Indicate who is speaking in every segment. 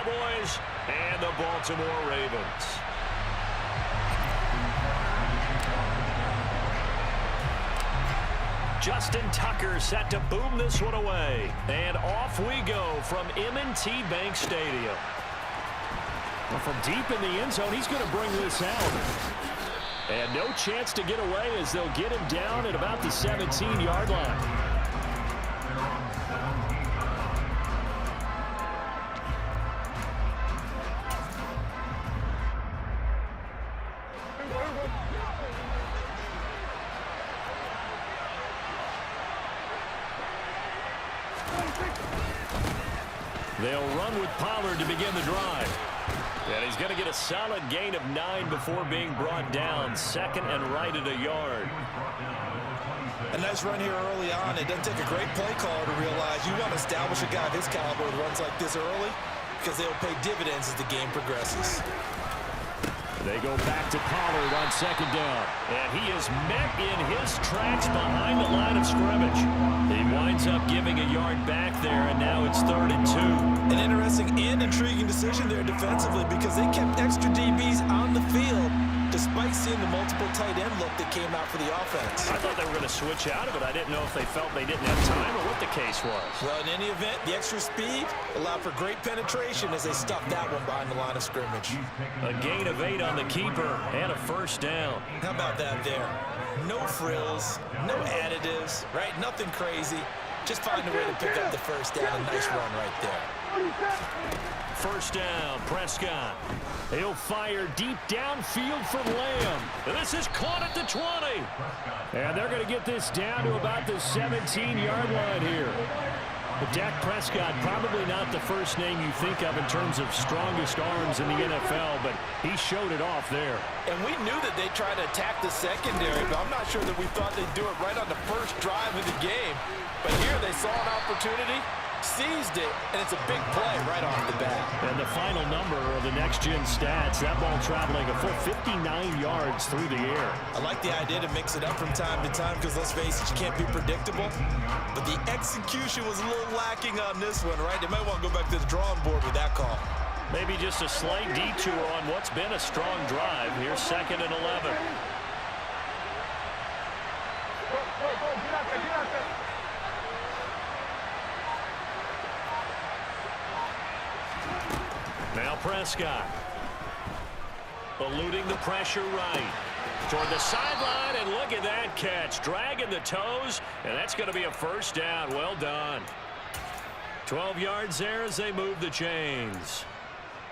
Speaker 1: Cowboys and the Baltimore Ravens. Justin Tucker set to boom this one away. And off we go from M&T Bank Stadium. Well, from deep in the end zone, he's going to bring this out. And no chance to get away as they'll get him down at about the 17-yard line. They'll run with Pollard to begin the drive. And he's going to get a solid gain of 9 before being brought down. Second and right at a yard.
Speaker 2: A nice run here early on. It doesn't take a great play caller to realize you want to establish a guy of his caliber with runs like this early because they'll pay dividends as the game progresses.
Speaker 1: They go back to Pollard on second down. And he is met in his tracks behind the line of scrimmage. He winds up giving a yard back there, and now it's 3rd and 2.
Speaker 2: An interesting and intriguing decision there defensively because they kept extra DBs on the field despite seeing the multiple tight end look that came out for the offense.
Speaker 1: I thought they were going to switch out of it. I didn't know if they felt they didn't have time or what the case was.
Speaker 2: Well, in any event, the extra speed allowed for great penetration as they stuffed that one behind the line of scrimmage.
Speaker 1: A gain of 8 on the keeper and a first down.
Speaker 2: How about that there? No frills, no additives, right? Nothing crazy. Just find a way to pick up the first down. A nice run right there.
Speaker 1: First down, Prescott. He'll fire deep downfield for Lamb. This is caught at the 20. And they're going to get this down to about the 17-yard line here. But Dak Prescott, probably not the first name you think of in terms of strongest arms in the NFL, but he showed it off there.
Speaker 2: And we knew that they'd try to attack the secondary, but I'm not sure that we thought they'd do it right on the first drive of the game. But here they saw an opportunity, seized it, and it's a big play right off the bat.
Speaker 1: And the final number of the next-gen stats, that ball traveling a full 59 yards through the air.
Speaker 2: I like the idea to mix it up from time to time because, let's face it, you can't be predictable. But the execution was a little lacking on this one, right? They might want to go back to the drawing board with that call.
Speaker 1: Maybe just a slight detour on what's been a strong drive. Here's 2nd and 11. Now Prescott, eluding the pressure right. Toward the sideline, and look at that catch. Dragging the toes, and that's going to be a first down. Well done. 12 yards there as they move the chains.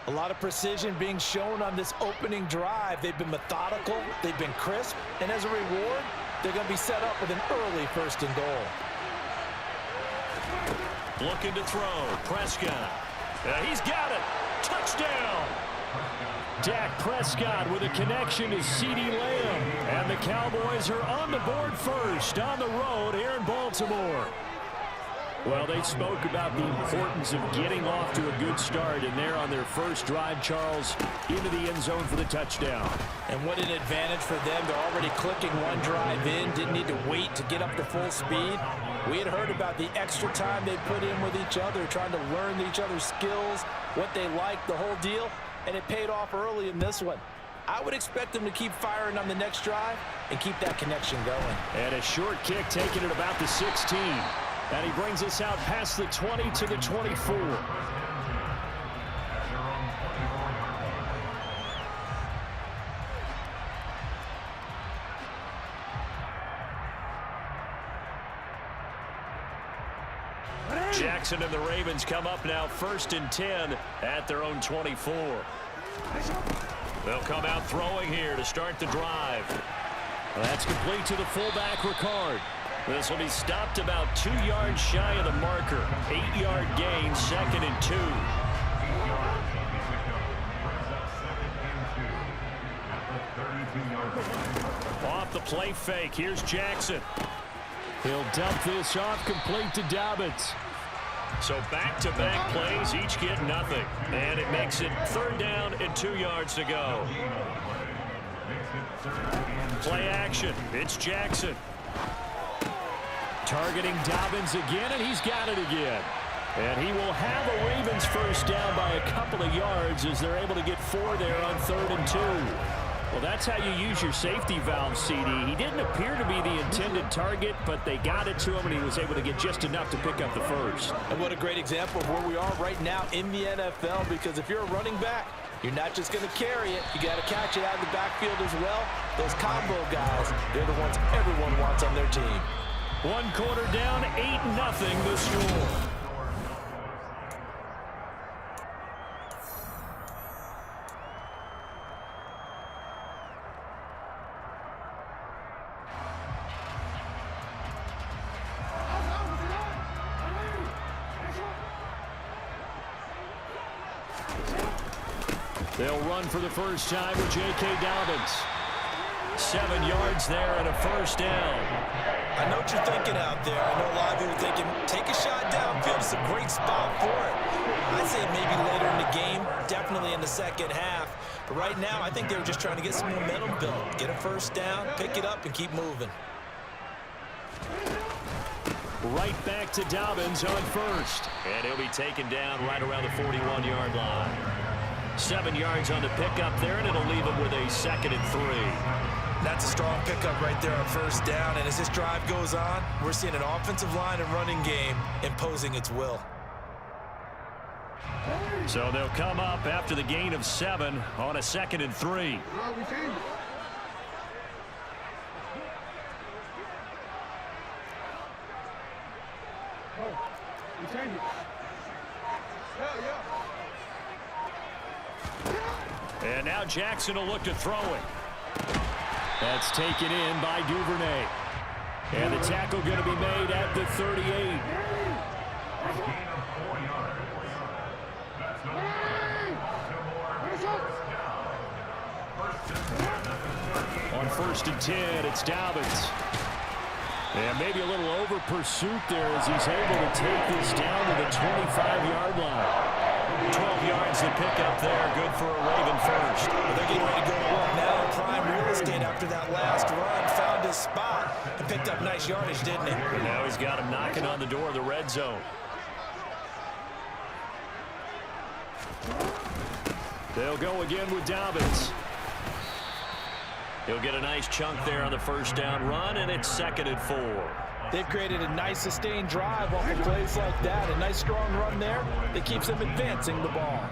Speaker 2: A lot of precision being shown on this opening drive. They've been methodical, they've been crisp, and as a reward, they're going to be set up with an early 1st and goal.
Speaker 1: Looking to throw, Prescott. He's got it. Touchdown! Dak Prescott with a connection to CeeDee Lamb. And the Cowboys are on the board first on the road here in Baltimore. Well, they spoke about the importance of getting off to a good start, and they're on their first drive, Charles, into the end zone for the touchdown.
Speaker 2: And what an advantage for them. They're already clicking one drive in, didn't need to wait to get up to full speed. We had heard about the extra time they put in with each other, trying to learn each other's skills, what they like, the whole deal, and it paid off early in this one. I would expect them to keep firing on the next drive and keep that connection going.
Speaker 1: And a short kick taken at about the 16. And he brings us out past the 20 to the 24. Jackson and the Ravens come up now 1st and 10 at their own 24. They'll come out throwing here to start the drive. That's complete to the fullback, Ricard. This will be stopped about 2 yards shy of the marker. 8-yard gain, 2nd and 2. Off the play fake, here's Jackson. He'll dump this off, complete to Dobbins. So back-to-back plays, each get nothing. And it makes it 3rd down and 2 yards to go. Play action, it's Jackson. Targeting Dobbins again, and he's got it again. And he will have a Ravens first down by a couple of yards as they're able to get 4 there on 3rd and 2. Well, that's how you use your safety valve, CD. He didn't appear to be the intended target, but they got it to him, and he was able to get just enough to pick up the first.
Speaker 2: And what a great example of where we are right now in the NFL, because if you're a running back, you're not just going to carry it. You got to catch it out of the backfield as well. Those combo guys, they're the ones everyone wants on their team.
Speaker 1: 1 quarter down, 8-0 the score. They'll run for the first time with J.K. Dobbins. 7 yards there and a first down.
Speaker 2: I know what you're thinking out there. I know a lot of you are thinking, take a shot downfield. It's a great spot for it. I'd say maybe later in the game, definitely in the second half. But right now, I think they were just trying to get some momentum built. Get a first down, pick it up, and keep moving.
Speaker 1: Right back to Dobbins on first. And he'll be taken down right around the 41-yard line. 7 yards on the pickup there, and it'll leave him with a 2nd and 3.
Speaker 2: That's a strong pickup right there on first down. And as this drive goes on, we're seeing an offensive line and running game imposing its will.
Speaker 1: So they'll come up after the gain of 7 on a 2nd and 3. And now Jackson will look to throw it. That's taken in by Duvernay. And the tackle going to be made at the 38. On 1st and 10, it's Dobbins. And maybe a little over pursuit there as he's able to take this down to the 25-yard line. 12 yards to pick up there. Good for a Raven first.
Speaker 2: Well, they're getting ready to go to work now. Prime real estate after that last run. Found his spot and picked up nice yardage, didn't he?
Speaker 1: And now he's got him knocking on the door of the red zone. They'll go again with Dobbins. He'll get a nice chunk there on the first down run, and it's 2nd and 4.
Speaker 2: They've created a nice sustained drive off of plays like that. A nice strong run there that keeps them advancing the ball.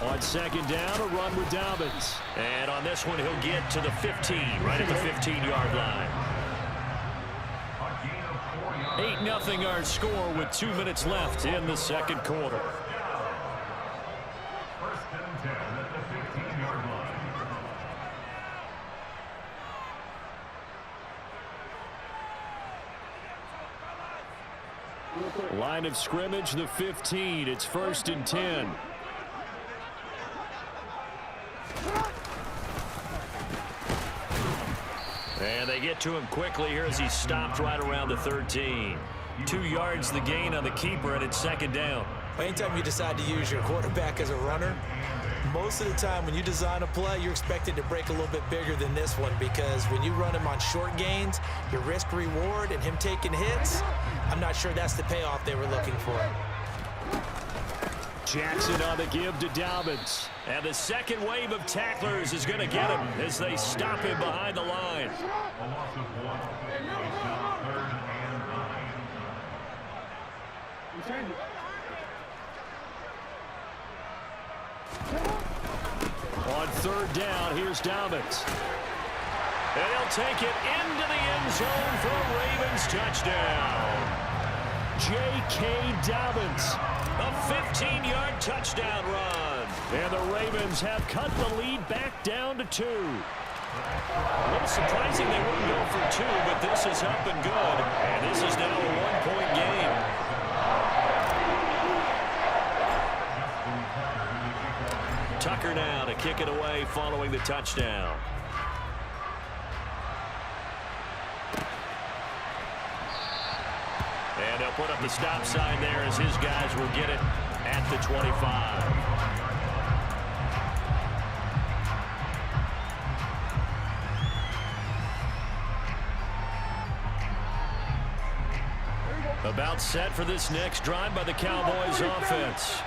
Speaker 1: On 2nd down, a run with Dobbins. And on this one, he'll get to the 15, right at the 15-yard line. 8-0 our score with 2 minutes left in the 2nd quarter. Line of scrimmage, the 15. It's 1st and 10. And they get to him quickly here as he stopped right around the 13. 2 yards the gain on the keeper, and it's 2nd down.
Speaker 2: Anytime you decide to use your quarterback as a runner, most of the time when you design a play, you're expected to break a little bit bigger than this one, because when you run him on short gains, your risk reward and him taking hits, I'm not sure that's the payoff they were looking for.
Speaker 1: Jackson on the give to Dobbins. And the second wave of tacklers is going to get him as they stop him behind the line. On 3rd down, here's Dobbins. And he'll take it into the end zone for a Ravens touchdown. J.K. Dobbins, a 15-yard touchdown run. And the Ravens have cut the lead back down to 2. A little surprising they wouldn't go for 2, but this is up and good. And this is now a 1-point game. Tucker now to kick it away following the touchdown. And they'll put up the stop sign there as his guys will get it at the 25. About set for this next drive by the Cowboys offense.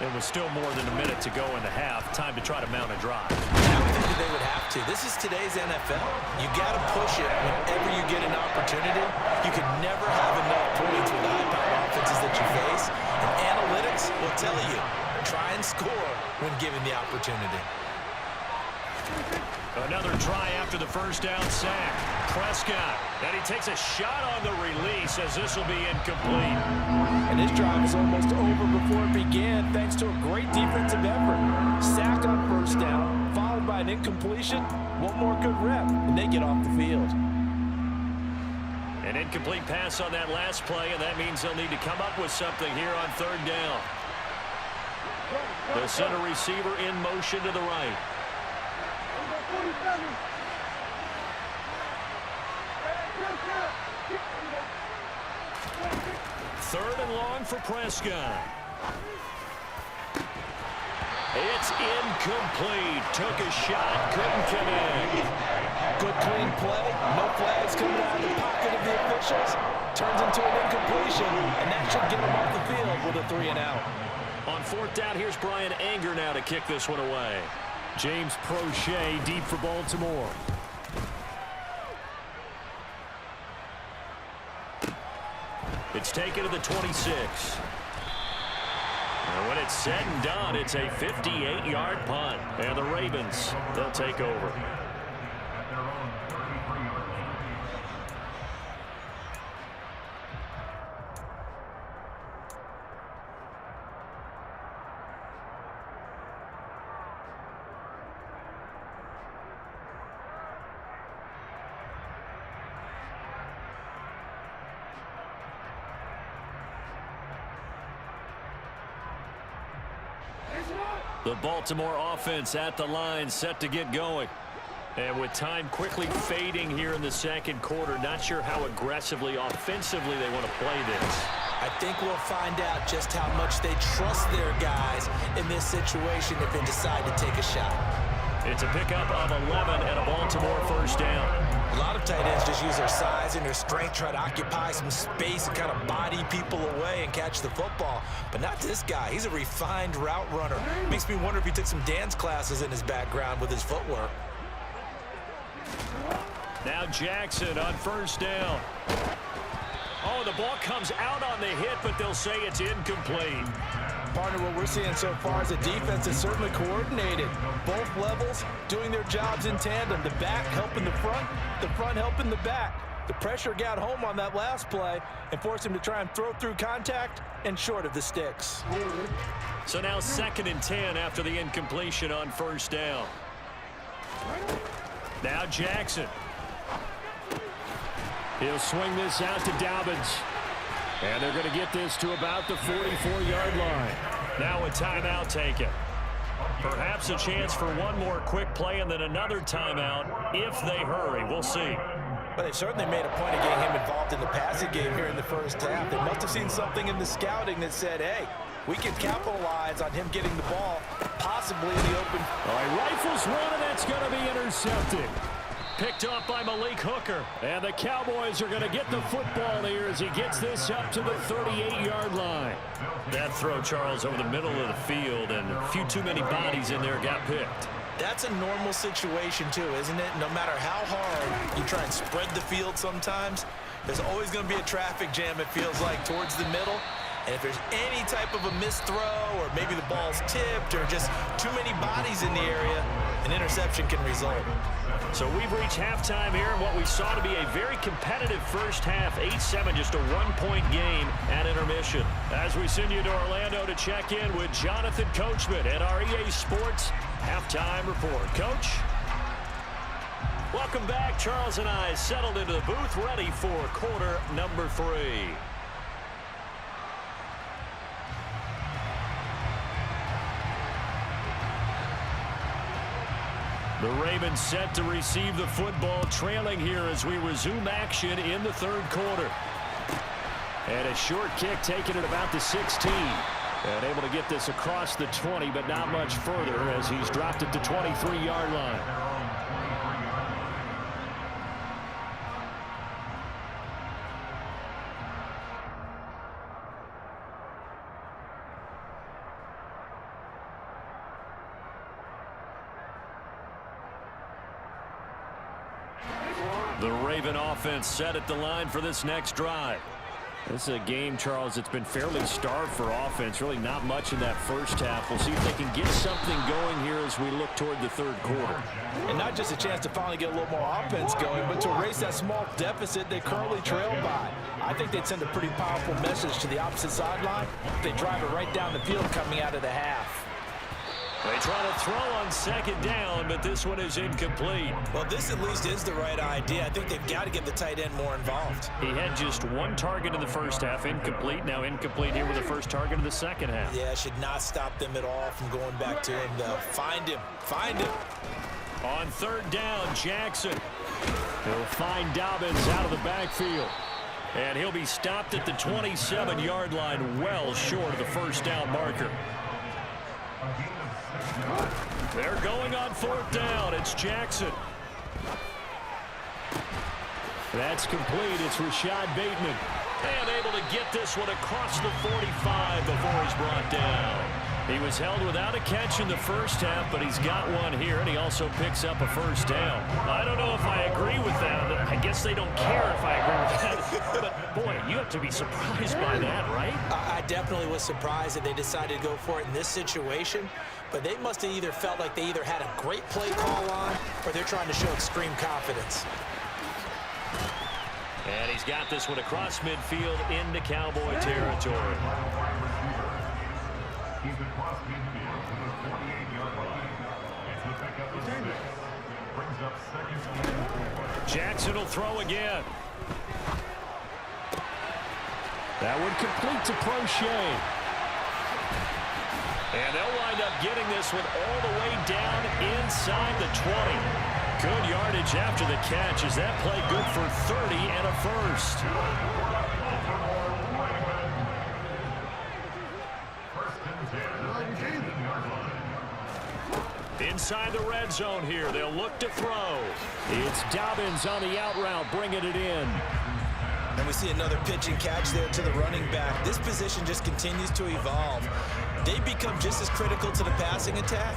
Speaker 1: It was still more than a minute to go in the half. Time to try to mount a drive.
Speaker 2: I would think that they would have to. This is today's NFL. You got to push it whenever you get an opportunity. You can never have enough points with the high-power offenses that you face. And analytics will tell you, try and score when given the opportunity.
Speaker 1: Another try after the first down sack. Prescott, and he takes a shot on the release as this will be incomplete.
Speaker 2: And this drive is almost over before it began thanks to a great defensive effort. Sack on first down, followed by an incompletion. One more good rep, and they get off the field.
Speaker 1: An incomplete pass on that last play, and that means they'll need to come up with something here on third down. The center receiver in motion to the right. Third and long for Prescott. It's incomplete. Took a shot, couldn't connect.
Speaker 2: Good clean play. No flags coming out of the pocket of the officials. Turns into an incompletion, and that should get him off the field with a 3 and out.
Speaker 1: On fourth down, here's Brian Anger now to kick this one away. James Prochet deep for Baltimore. It's taken to the 26. And when it's said and done, it's a 58-yard punt. And the Ravens, they'll take over. The Baltimore offense at the line, set to get going. And with time quickly fading here in the second quarter, not sure how aggressively, offensively they want to play this.
Speaker 2: I think we'll find out just how much they trust their guys in this situation if they decide to take a shot.
Speaker 1: It's a pickup of 11 and a Baltimore first down.
Speaker 2: A lot of tight ends just use their size and their strength, try to occupy some space and kind of body people away and catch the football. But not this guy. He's a refined route runner. Makes me wonder if he took some dance classes in his background with his footwork.
Speaker 1: Now Jackson on first down. Oh, the ball comes out on the hit, but they'll say it's incomplete.
Speaker 2: Partner, what we're seeing so far is a defense that's certainly coordinated. Both levels doing their jobs in tandem. The back helping the front helping the back. The pressure got home on that last play and forced him to try and throw through contact and short of the sticks.
Speaker 1: So now 2nd and 10 after the incompletion on first down. Now Jackson. He'll swing this out to Dobbins. And they're going to get this to about the 44-yard line. Now a timeout taken. Perhaps a chance for one more quick play and then another timeout if they hurry. We'll see.
Speaker 2: But they've certainly made a point of getting him involved in the passing game here in the first half. They must have seen something in the scouting that said, hey, we can capitalize on him getting the ball, possibly in the open.
Speaker 1: All right, rifles one, and that's going to be intercepted. Picked up by Malik Hooker. And the Cowboys are going to get the football here as he gets this up to the 38-yard line. That throw, Charles, over the middle of the field, and a few too many bodies in there got picked.
Speaker 2: That's a normal situation, too, isn't it? No matter how hard you try and spread the field sometimes, there's always going to be a traffic jam, it feels like, towards the middle. And if there's any type of a missed throw or maybe the ball's tipped or just too many bodies in the area, an interception can result.
Speaker 1: So we've reached halftime here in what we saw to be a very competitive first half, 8-7, just a one-point game at intermission. As we send you to Orlando to check in with Jonathan Coachman at our EA Sports Halftime Report. Coach? Welcome back. Charles and I settled into the booth, ready for quarter number 3. The Ravens set to receive the football, trailing here as we resume action in the third quarter. And a short kick taken at about the 16. And able to get this across the 20, but not much further as he's dropped at the 23-yard line. The Raven offense set at the line for this next drive. This is a game, Charles, that's been fairly starved for offense. Really not much in that first half. We'll see if they can get something going here as we look toward the third quarter.
Speaker 2: And not just a chance to finally get a little more offense going, but to erase that small deficit they currently trail by. I think they'd send a pretty powerful message to the opposite sideline. They drive it right down the field coming out of the half.
Speaker 1: They try to throw on second down, but this one is incomplete.
Speaker 3: Well, this at least is the right idea. I think they've got to get the tight end more involved.
Speaker 1: He had just one target in the first half, incomplete. Now incomplete here with the first target of the second half.
Speaker 3: Yeah, should not stop them at all from going back to him, though. Find him. Find him.
Speaker 1: On third down, Jackson. He'll find Dobbins out of the backfield. And he'll be stopped at the 27-yard line, well short of the first down marker. They're going on fourth down. It's Jackson. That's complete. It's Rashad Bateman. And able to get this one across the 45 before he's brought down. He was held without a catch in the first half, but he's got one here, and he also picks up a first down. I don't know if I agree with that. I guess they don't care if I agree with that. But, boy, you have to be surprised by that, right?
Speaker 3: I definitely was surprised that they decided to go for it in this situation. But they must have either felt like they either had a great play call on or they're trying to show extreme confidence.
Speaker 1: And he's got this one across midfield into Cowboy territory. Jackson will throw again. That one complete to Crochet. And they'll wind up getting this one all the way down inside the 20. Good yardage after the catch. Is that play good for 30 and a first? Inside the red zone here. They'll look to throw. It's Dobbins on the out route, bringing it in.
Speaker 3: And we see another pitch and catch there to the running back. This position just continues to evolve. They become just as critical to the passing attack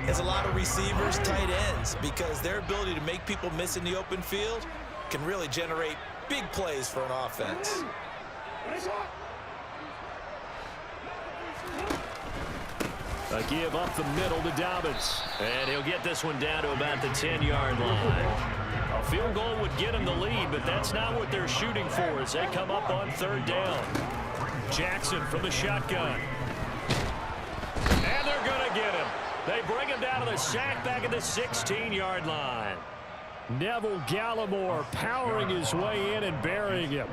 Speaker 3: as a lot of receivers, tight ends, because their ability to make people miss in the open field can really generate big plays for an offense.
Speaker 1: A give up the middle to Dobbins. And he'll get this one down to about the 10-yard line. A field goal would get him the lead, but that's not what they're shooting for as they come up on third down. Jackson from the shotgun. And they're going to get him. They bring him down to the sack back at the 16-yard line. Neville Gallimore powering his way in and burying him.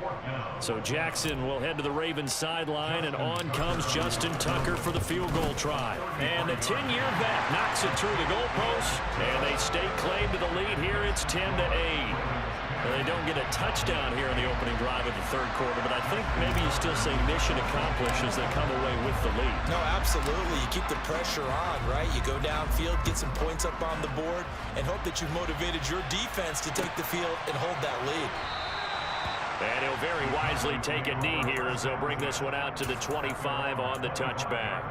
Speaker 1: So Jackson will head to the Ravens sideline, and on comes Justin Tucker for the field goal try. And the 10-year vet knocks it through the goalpost, and they stake claim to the lead here. It's 10-8. They don't get a touchdown here in the opening drive of the third quarter, but I think maybe you still say mission accomplished as they come away with the lead.
Speaker 3: No, absolutely. You keep the pressure on, right? You go downfield, get some points up on the board, and hope that you've motivated your defense to take the field and hold that lead.
Speaker 1: And he'll very wisely take a knee here as they'll bring this one out to the 25 on the touchback.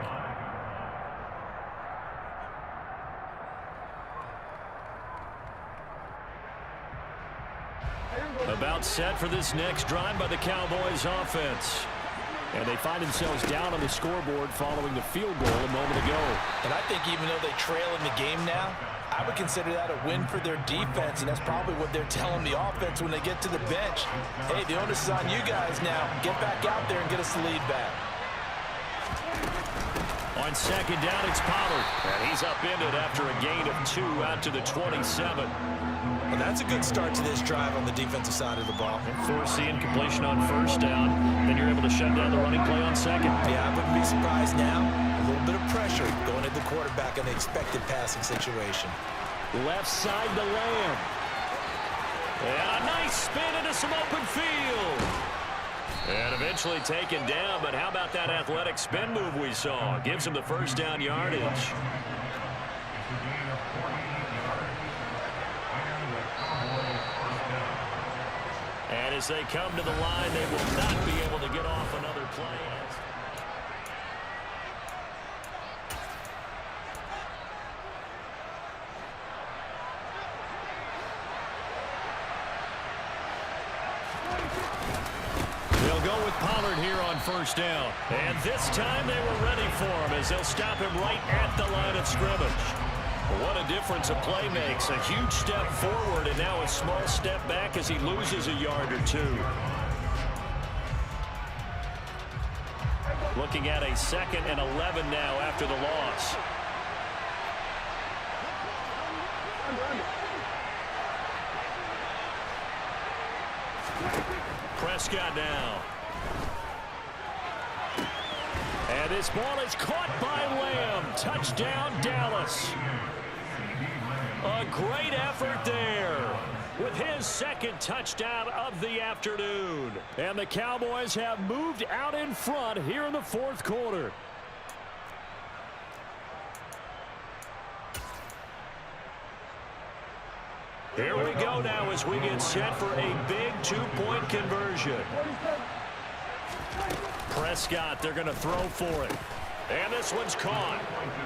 Speaker 1: About set for this next drive by the Cowboys offense. And they find themselves down on the scoreboard following the field goal a moment ago.
Speaker 2: And I think even though they trail in the game now, I would consider that a win for their defense, and that's probably what they're telling the offense when they get to the bench. Hey, the onus is on you guys now. Get back out there and get us the lead back.
Speaker 1: On second down, it's Pollard. And he's upended after a gain of 2 out to the 27.
Speaker 3: And that's a good start to this drive on the defensive side of the ball.
Speaker 1: And force the incompletion on first down. Then you're able to shut down the running play on second.
Speaker 3: Yeah, I wouldn't be surprised now. A little bit of pressure going at the quarterback in the expected passing situation.
Speaker 1: Left side to Lamb. And a nice spin into some open field. And eventually taken down, but how about that athletic spin move we saw? Gives him the first down yardage. And as they come to the line, they will not be able to get off another play. with Pollard here on first down. And this time they were ready for him as they'll stop him right at the line of scrimmage. What a difference a play makes. A huge step forward and now a small step back as he loses a yard or two. Looking at a 2nd and 11 now after the loss. Prescott now. And this ball is caught by Lamb. Touchdown, Dallas. A great effort there with his 2nd touchdown of the afternoon. And the Cowboys have moved out in front here in the 4th quarter. Here we go now as we get set for a big 2-point conversion. Prescott, they're going to throw for it. And this one's caught.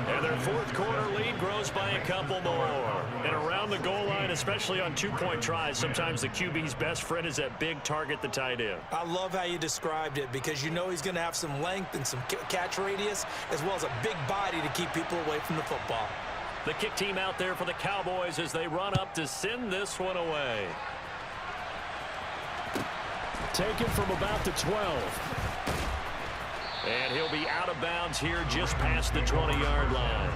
Speaker 1: And their 4th quarter lead grows by a couple more. And around the goal line, especially on 2-point tries, sometimes the QB's best friend is that big target, the tight end.
Speaker 3: I love how you described it because you know he's going to have some length and some catch radius as well as a big body to keep people away from the football.
Speaker 1: The kick team out there for the Cowboys as they run up to send this one away. Taken from about the 12. And he'll be out of bounds here just past the 20-yard line.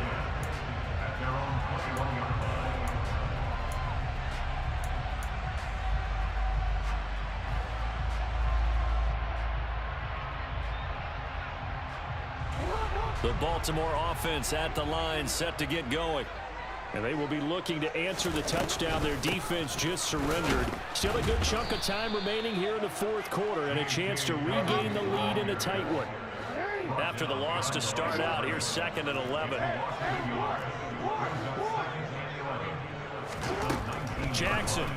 Speaker 1: The Baltimore offense at the line set to get going. And they will be looking to answer the touchdown their defense just surrendered. Still a good chunk of time remaining here in the 4th quarter and a chance to regain the lead in a tight one. After the loss to start out, here's 2nd and 11. Jackson.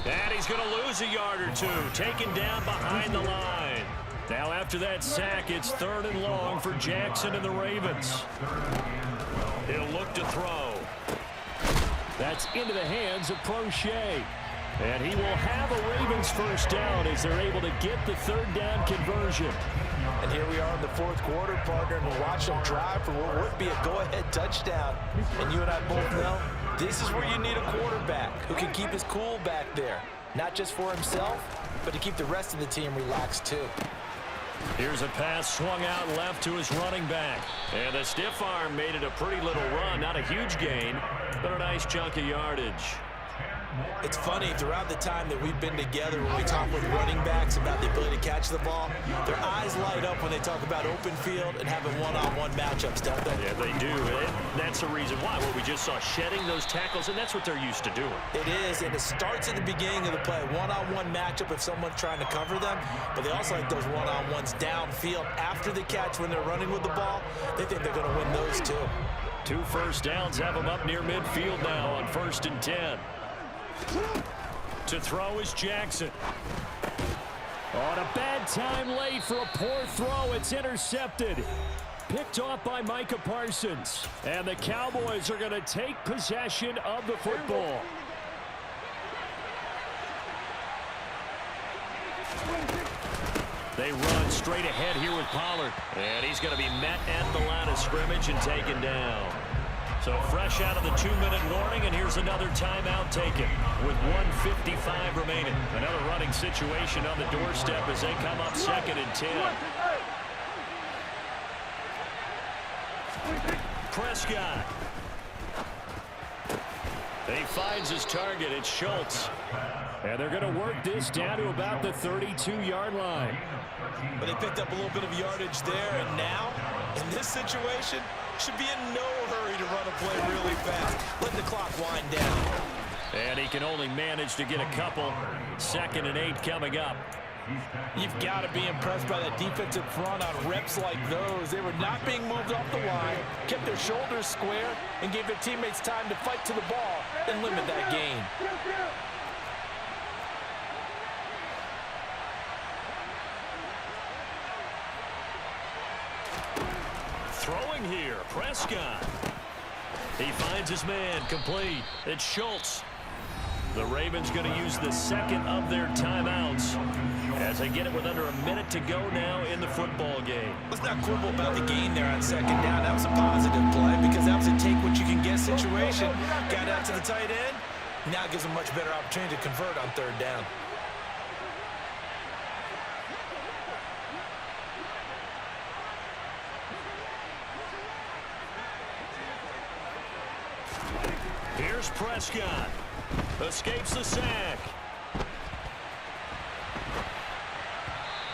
Speaker 1: And he's going to lose a yard or two, taken down behind the line. Now after that sack, it's 3rd and long for Jackson and the Ravens. He'll look to throw. That's into the hands of Prochet. And he will have a Ravens first down as they're able to get the 3rd down conversion.
Speaker 3: And here we are in the 4th quarter, partner, and we'll watch them drive for what would be a go-ahead touchdown. And you and I both know this is where you need a quarterback who can keep his cool back there. Not just for himself, but to keep the rest of the team relaxed too.
Speaker 1: Here's a pass swung out left to his running back. And the stiff arm made it a pretty little run. Not a huge gain, but a nice chunk of yardage.
Speaker 3: It's funny, throughout the time that we've been together, when we talk with running backs about the ability to catch the ball, their eyes light up when they talk about open field and having one-on-one matchups, don't they?
Speaker 1: Yeah, they do. And that's the reason why. What we just saw, shedding those tackles, and that's what they're used to doing.
Speaker 3: It is, and it starts at the beginning of the play. One-on-one matchup if someone's trying to cover them, but they also like those one-on-ones downfield after the catch when they're running with the ball. They think they're going to win those too.
Speaker 1: 2 first downs have them up near midfield now on 1st and 10. To throw is Jackson. On a bad time late for a poor throw. It's intercepted. Picked off by Micah Parsons. And the Cowboys are going to take possession of the football. They run straight ahead here with Pollard. And he's going to be met at the line of scrimmage and taken down. So fresh out of the 2-minute warning, and here's another timeout taken with 1:55 remaining. Another running situation on the doorstep as they come up 2nd and 10. Prescott. He finds his target. It's Schultz. And they're going to work this down to about the 32-yard line.
Speaker 3: But they picked up a little bit of yardage there, and now, in this situation, should be in no hurry to run a play really fast. Let the clock wind down.
Speaker 1: And he can only manage to get a couple. 2nd and 8 coming up.
Speaker 2: You've got to be impressed by that defensive front on reps like those. They were not being moved off the line, kept their shoulders square, and gave their teammates time to fight to the ball and limit that gain.
Speaker 1: Throwing here, Prescott. He finds his man, complete. It's Schultz. The Ravens going to use the second of their timeouts as they get it with under a minute to go now in the football game.
Speaker 3: Let's not quibble about the gain there on second down. That was a positive play because that was a take-what-you-can-get situation. Got out to the tight end. Now gives a much better opportunity to convert on third down.
Speaker 1: Here's Prescott. Escapes the sack.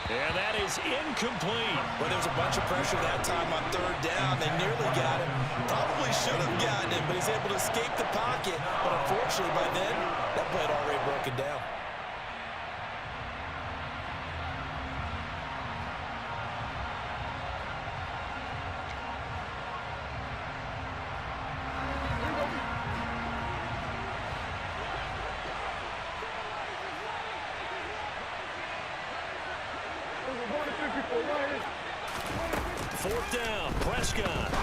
Speaker 1: And that is incomplete.
Speaker 3: Well, there was a bunch of pressure that time on third down. They nearly got him. Probably should have gotten him, but he's able to escape the pocket. But unfortunately, by then, that play had already broken down.
Speaker 1: Fourth down, Prescott.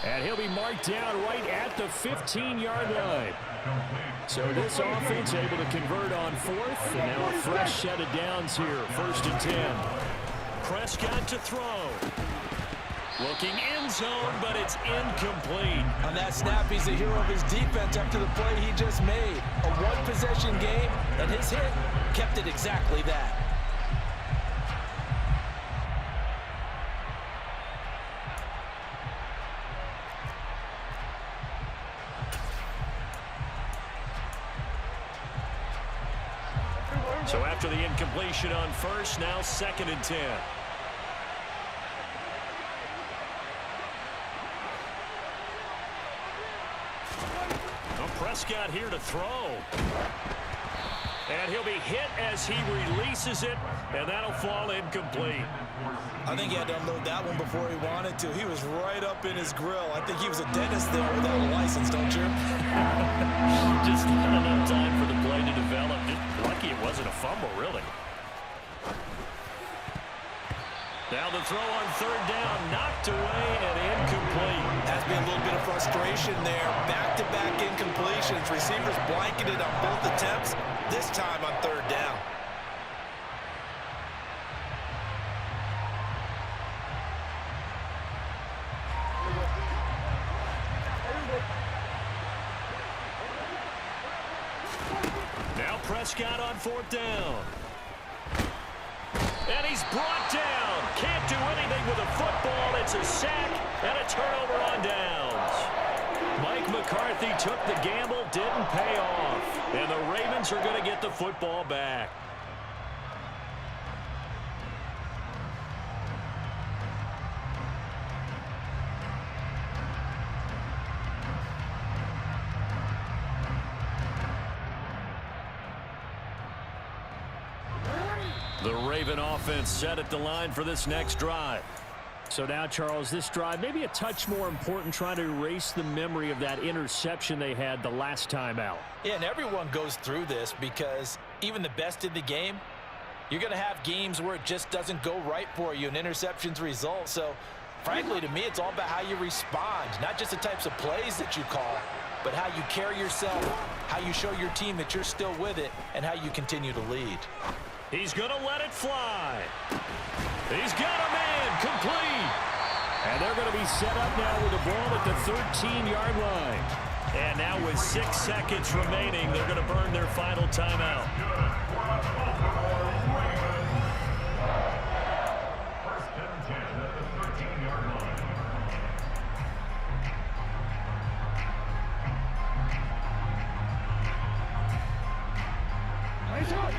Speaker 1: And he'll be marked down right at the 15-yard line. So this offense able to convert on fourth, and now a fresh set of downs here, 1st and 10. Prescott to throw. Looking end zone, but it's incomplete.
Speaker 3: On that snap, he's the hero of his defense after the play he just made. A one-possession game, and his hit kept it exactly that.
Speaker 1: So after the incompletion on first, now 2nd and 10. Well, Prescott here to throw. And he'll be hit as he releases it, and that'll fall incomplete.
Speaker 3: I think he had to unload that one before he wanted to. He was right up in his grill. I think he was a dentist there without a license, don't you?
Speaker 1: Just not enough time for the play to develop. Just lucky it wasn't a fumble, really. Now the throw on third down, knocked away and incomplete.
Speaker 3: Has been a little bit of frustration there. Back-to-back incompletions. Receivers blanketed on both attempts, this time on third down.
Speaker 1: Now Prescott on 4th down. And he's brought down. Can't do anything with a football. It's a sack and a turnover on downs. Mike McCarthy took the gamble, didn't pay off. And the Ravens are going to get the football back. The Raven offense set at the line for this next drive. So now, Charles, this drive maybe a touch more important, trying to erase the memory of that interception they had the last time out.
Speaker 3: Yeah, and everyone goes through this because even the best in the game, you're going to have games where it just doesn't go right for you and interceptions result. So, frankly, to me, it's all about how you respond, not just the types of plays that you call, but how you carry yourself, how you show your team that you're still with it, and how you continue to lead.
Speaker 1: He's going to let it fly. He's got a man complete. And they're going to be set up now with the ball at the 13-yard line. And now with 6 seconds remaining, they're going to burn their final timeout.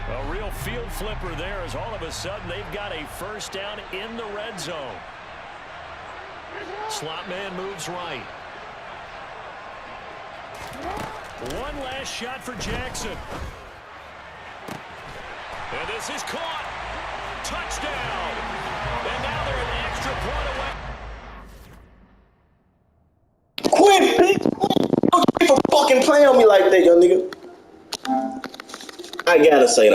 Speaker 1: A real field flipper there as all of a sudden they've got a first down in the red zone. Slot man moves right. One last shot for Jackson. And this is caught. Touchdown. And now they're an extra point away.
Speaker 4: Quit, bitch. Don't for fucking playing on me like that, young nigga. I gotta say that.